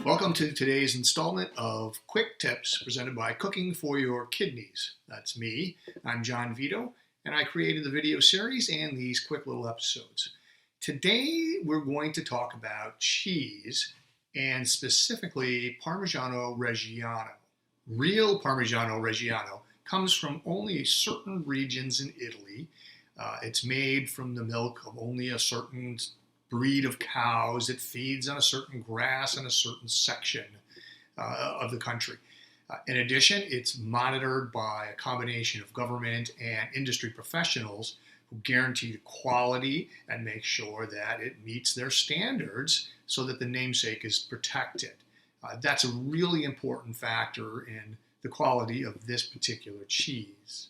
Welcome to today's installment of Quick Tips presented by Cooking for Your Kidneys. That's me. I'm John Vito, and I created the video series and these quick little episodes. Today, we're going to talk about cheese, and specifically Parmigiano Reggiano. Real Parmigiano Reggiano comes from only certain regions in Italy. It's made from the milk of only a certain breed of cows. It feeds on a certain grass in a certain section of the country. In addition, it's monitored by a combination of government and industry professionals who guarantee the quality and make sure that it meets their standards so that the namesake is protected. That's a really important factor in the quality of this particular cheese.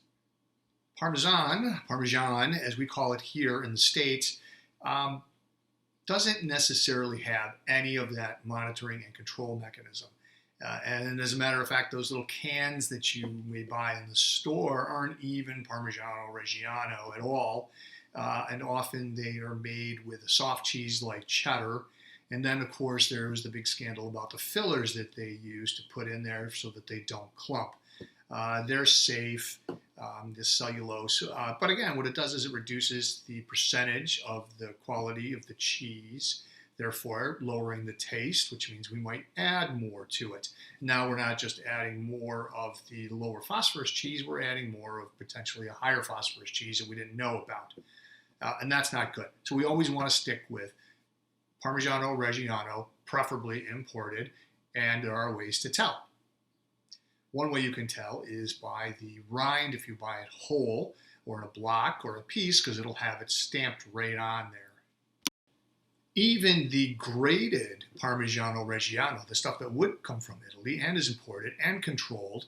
Parmesan, as we call it here in the States, doesn't necessarily have any of that monitoring and control mechanism. And as a matter of fact, those little cans that you may buy in the store aren't even Parmigiano Reggiano at all. And often they are made with a soft cheese like cheddar. And then, of course, there was the big scandal about the fillers that they use to put in there so that they don't clump. They're safe, the cellulose. But again, what it does is it reduces the percentage of the quality of the cheese, therefore lowering the taste, which means we might add more to it. Now we're not just adding more of the lower phosphorus cheese, we're adding more of potentially a higher phosphorus cheese that we didn't know about. And that's not good. So we always want to stick with Parmigiano Reggiano, preferably imported, and there are ways to tell. One way you can tell is by the rind if you buy it whole or in a block or a piece, because it'll have it stamped right on there. Even the grated Parmigiano Reggiano, the stuff that would come from Italy and is imported and controlled,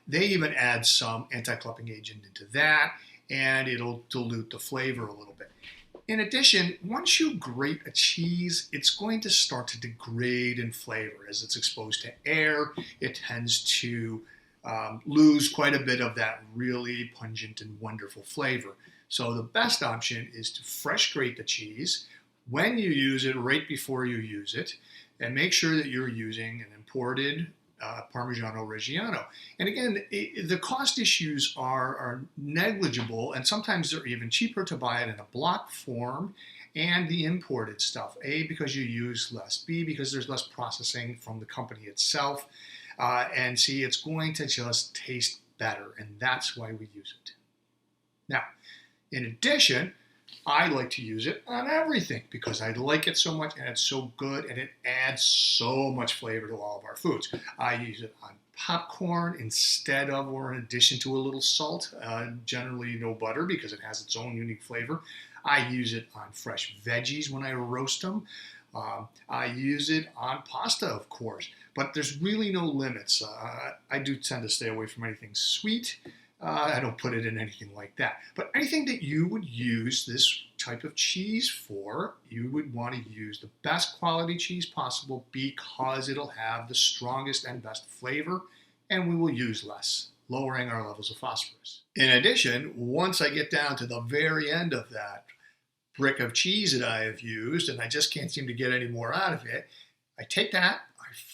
they even add some anti-clumping agent into that, and it'll dilute the flavor a little bit. In addition, once you grate a cheese, it's going to start to degrade in flavor. As it's exposed to air, it tends to lose quite a bit of that really pungent and wonderful flavor. So the best option is to fresh grate the cheese when you use it, right before you use it, and make sure that you're using an imported Parmigiano Reggiano. And again, the cost issues are negligible, and sometimes they're even cheaper to buy it in a block form and the imported stuff. A, because you use less. B, because there's less processing from the company itself. And C, it's going to just taste better, and that's why we use it. Now, in addition, I like to use it on everything because I like it so much and it's so good and it adds so much flavor to all of our foods. I use it on popcorn instead of or in addition to a little salt, generally no butter because it has its own unique flavor. I use it on fresh veggies when I roast them. I use it on pasta, of course, but there's really no limits. I do tend to stay away from anything sweet. I don't put it in anything like that. But anything that you would use this type of cheese for, you would want to use the best quality cheese possible because it'll have the strongest and best flavor, and we will use less, lowering our levels of phosphorus. In addition, once I get down to the very end of that brick of cheese that I have used, and I just can't seem to get any more out of it, I take that,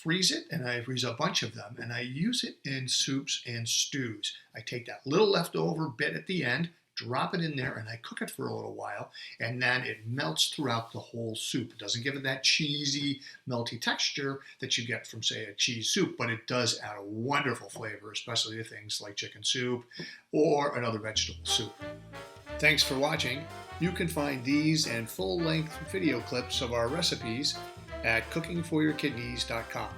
freeze it, and I freeze a bunch of them, and I use it in soups and stews. I take that little leftover bit at the end, drop it in there, and I cook it for a little while, and then it melts throughout the whole soup. It doesn't give it that cheesy, melty texture that you get from, say, a cheese soup, but it does add a wonderful flavor, especially to things like chicken soup or another vegetable soup. Thanks for watching. You can find these and full-length video clips of our recipes at cookingforyourkidneys.com.